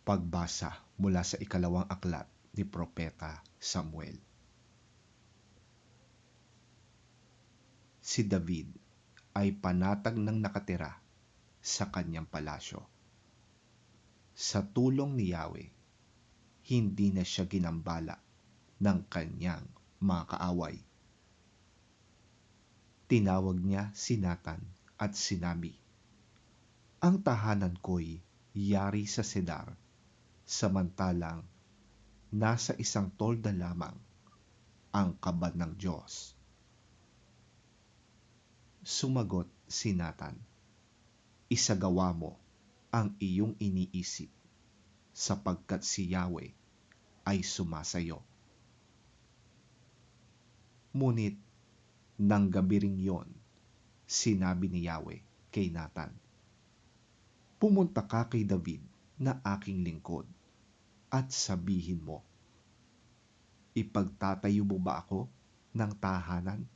Pagbasa mula sa ikalawang aklat ni Propeta Samuel. Si David ay panatag ng nakatira sa kanyang palasyo. Sa tulong ni Yahweh, hindi na siya ginambala ng kanyang mga kaaway. Tinawag niya si Nathan at sinabi, "Ang tahanan ko'y yari sa Sedar, samantalang nasa isang tolda lamang ang kaban ng Diyos." Sumagot si Nathan, "Isagawa mo ang iyong iniisip, sapagkat si Yahweh ay sumasayo." Ngunit nang gabi ring yon, sinabi ni Yahweh kay Nathan, "Pumunta ka kay David na aking lingkod at sabihin mo, ipagtatayo mo ba ako ng tahanan?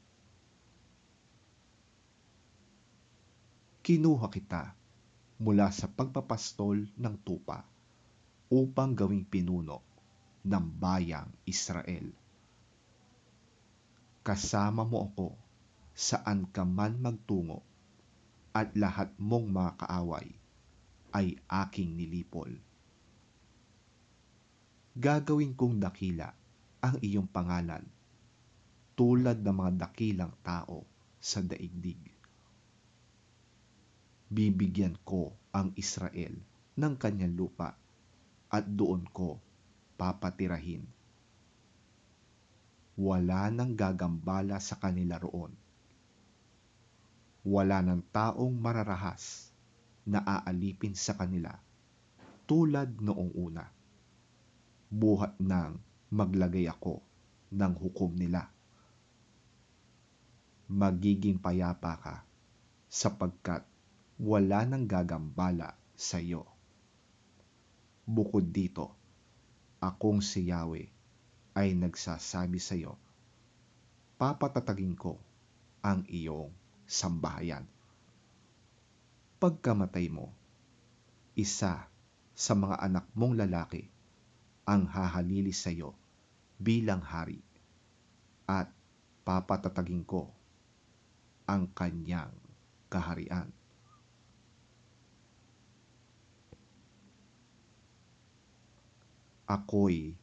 Kinuha kita mula sa pagpapastol ng tupa upang gawing pinuno ng bayang Israel. Kasama mo ako saan ka man magtungo, at lahat mong mga kaaway ay aking nilipol. Gagawin kong dakila ang iyong pangalan, tulad ng mga dakilang tao sa daigdig. Bibigyan ko ang Israel ng kanyang lupa at doon ko papatirahin. Wala nang gagambala sa kanila roon. Wala ng taong mararahas na aalipin sa kanila tulad noong una, buhat nang maglagay ako ng hukom nila. Magiging payapa ka sapagkat wala nang gagambala sa iyo. Bukod dito, akong si Yahweh ay nagsasabi sa iyo, papatatagin ko ang iyong sambahayan. Pagkamatay mo, isa sa mga anak mong lalaki ang hahalili sa iyo bilang hari, at papatatagin ko ang kanyang kaharian. Ako'y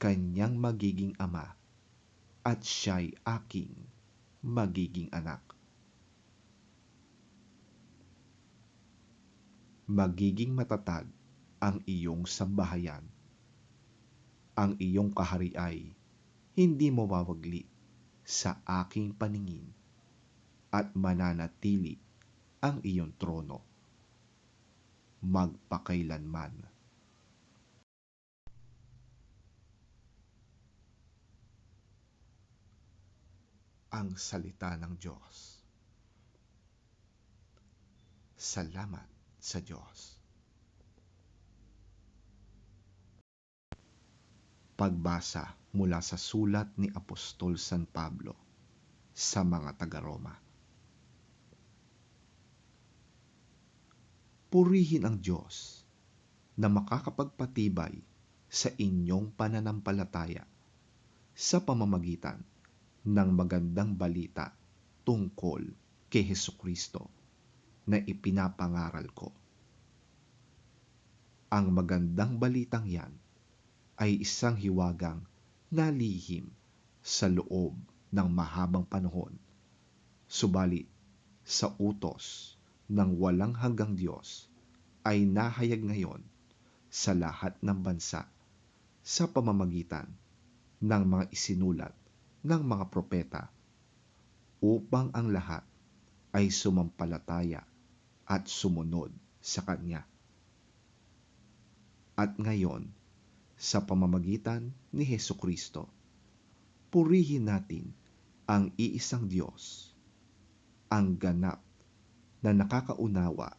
kanyang magiging ama at siya'y aking magiging anak. Magiging matatag ang iyong sambahayan. Ang iyong kahari ay hindi mawawaglit sa aking paningin, at mananatili ang iyong trono magpakailanman." Ang salita ng Diyos. Salamat sa Diyos. Pagbasa mula sa sulat ni Apostol San Pablo sa mga taga-Roma. Purihin ang Diyos na makakapagpatibay sa inyong pananampalataya sa pamamagitan ng magandang balita tungkol kay Hesukristo na ipinapangaral ko. Ang magandang balitang yan ay isang hiwagang nalihim sa loob ng mahabang panahon, subalit sa utos ng walang hanggang Diyos ay nahayag ngayon sa lahat ng bansa sa pamamagitan ng mga isinulat ng mga propeta, upang ang lahat ay sumampalataya at sumunod sa Kanya. At ngayon, sa pamamagitan ni Hesukristo, purihin natin ang iisang Diyos, ang ganap na nakakaunawa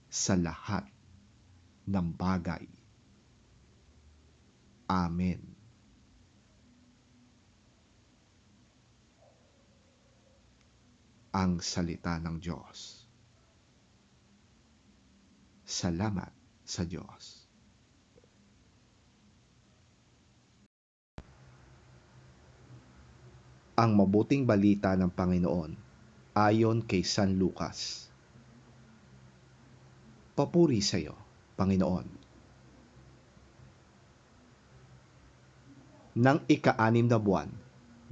sa lahat ng bagay. Amen. Ang salita ng Diyos. Salamat sa Diyos. Ang mabuting balita ng Panginoon ayon kay San Lucas. Papuri sa iyo, Panginoon. Nang ika-6 na buwan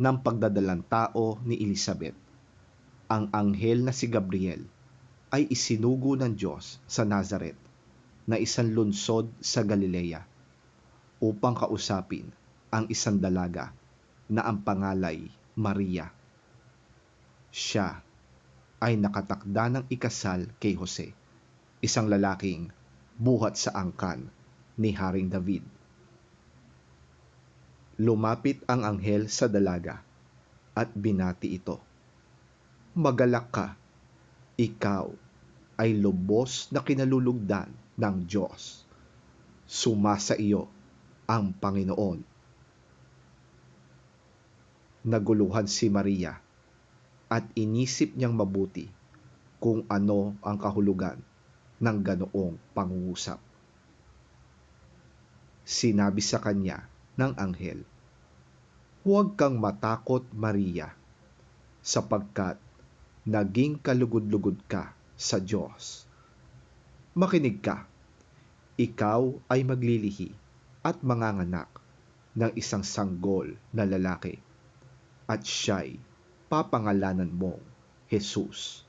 ng pagdadalang tao ni Elizabeth, ang anghel na si Gabriel ay isinugo ng Diyos sa Nazaret na isang lungsod sa Galilea upang kausapin ang isang dalaga na ang pangalay Maria. Siya ay nakatakda ng ikasal kay Jose, isang lalaking buhat sa angkan ni Haring David. Lumapit ang anghel sa dalaga at binati ito. Magalak ka, ikaw ay lubos na kinalulugdan ng Diyos. Sumasa iyo ang Panginoon. Naguluhan si Maria at inisip niyang mabuti kung ano ang kahulugan ng ganoong pangungusap. Sinabi sa kanya ng anghel, "Huwag kang matakot, Maria, sapagkat naging kalugod-lugod ka sa Diyos. Makinig ka, ikaw ay maglilihi at manganganak ng isang sanggol na lalaki, at siya'y papangalanan mong Jesus.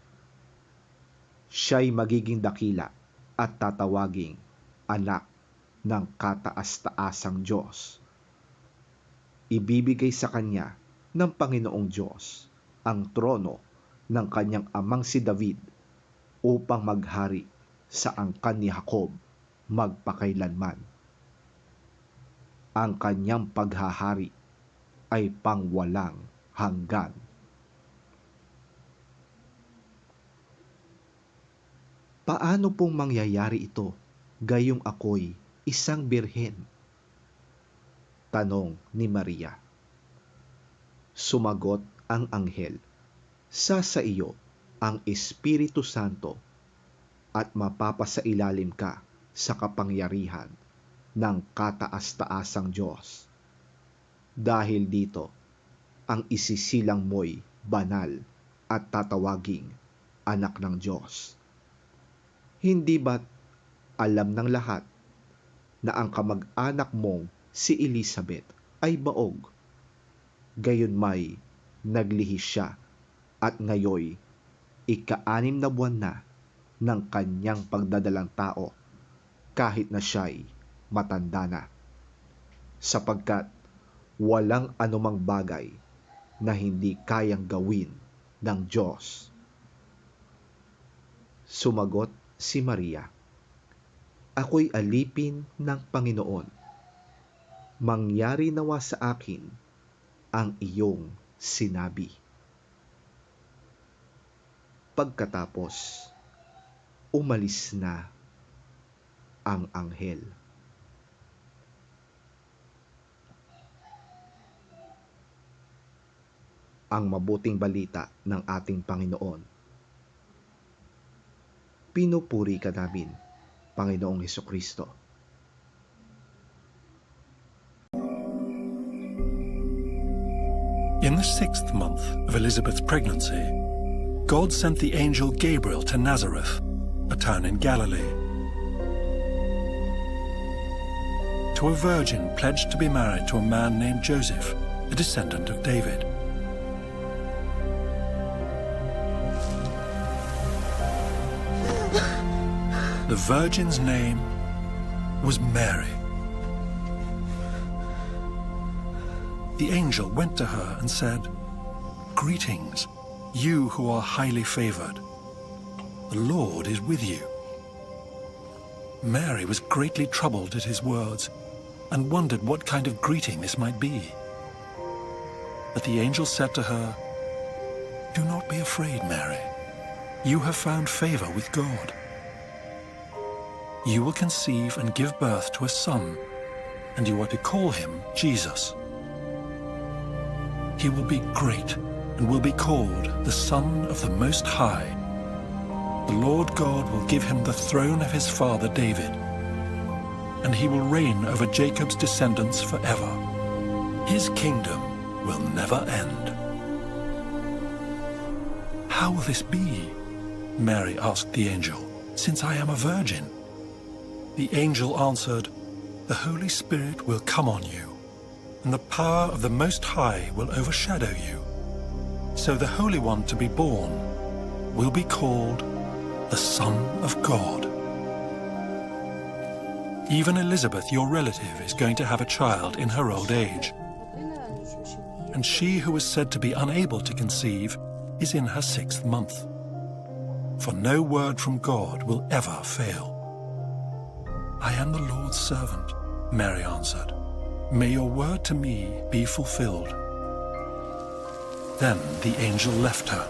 Siya'y magiging dakila at tatawaging anak ng kataas-taasang Diyos. Ibibigay sa kanya ng Panginoong Diyos ang trono ng kanyang amang si David upang maghari sa angkan ni Jacob magpakailanman. Ang kanyang paghahari ay pangwalang hanggan." Paano pong mangyayari ito gayong ako'y isang birhen? Tanong ni Maria. Sumagot ang anghel, sa iyo ang Espiritu Santo at mapapasailalim ka sa kapangyarihan ng kataas-taasang Diyos. Dahil dito, ang isisilang mo'y banal at tatawaging anak ng Diyos. Hindi ba't alam ng lahat na ang kamag-anak mong si Elizabeth ay baog? Gayon may naglihi siya at ngayoy ika-6 na buwan na ng kanyang pagdadalang tao kahit na siya'y matanda na, sapagkat walang anumang bagay na hindi kayang gawin ng Diyos. Sumagot si Maria, "Ako'y alipin ng Panginoon. Mangyari nawa sa akin ang iyong sinabi." Pagkatapos, umalis na ang anghel. Ang mabuting balita ng ating Panginoon. Pinupuri ka namin, Panginoong Hesukristo. In the 6th month of Elizabeth's pregnancy, God sent the angel Gabriel to Nazareth, a town in Galilee, to a virgin pledged to be married to a man named Joseph, a descendant of David. The virgin's name was Mary. The angel went to her and said, "Greetings, you who are highly favored. The Lord is with you." Mary was greatly troubled at his words and wondered what kind of greeting this might be. But the angel said to her, "Do not be afraid, Mary. You have found favor with God. You will conceive and give birth to a son, and you are to call him Jesus. He will be great and will be called the Son of the Most High. The Lord God will give him the throne of his father David, and he will reign over Jacob's descendants forever. His kingdom will never end." "How will this be?" Mary asked the angel, "since I am a virgin?" The angel answered, "The Holy Spirit will come on you, and the power of the Most High will overshadow you. So the Holy One to be born will be called the Son of God. Even Elizabeth, your relative, is going to have a child in her old age. And she who was said to be unable to conceive is in her 6th month. For no word from God will ever fail." "I am the Lord's servant," Mary answered. "May your word to me be fulfilled." Then the angel left her.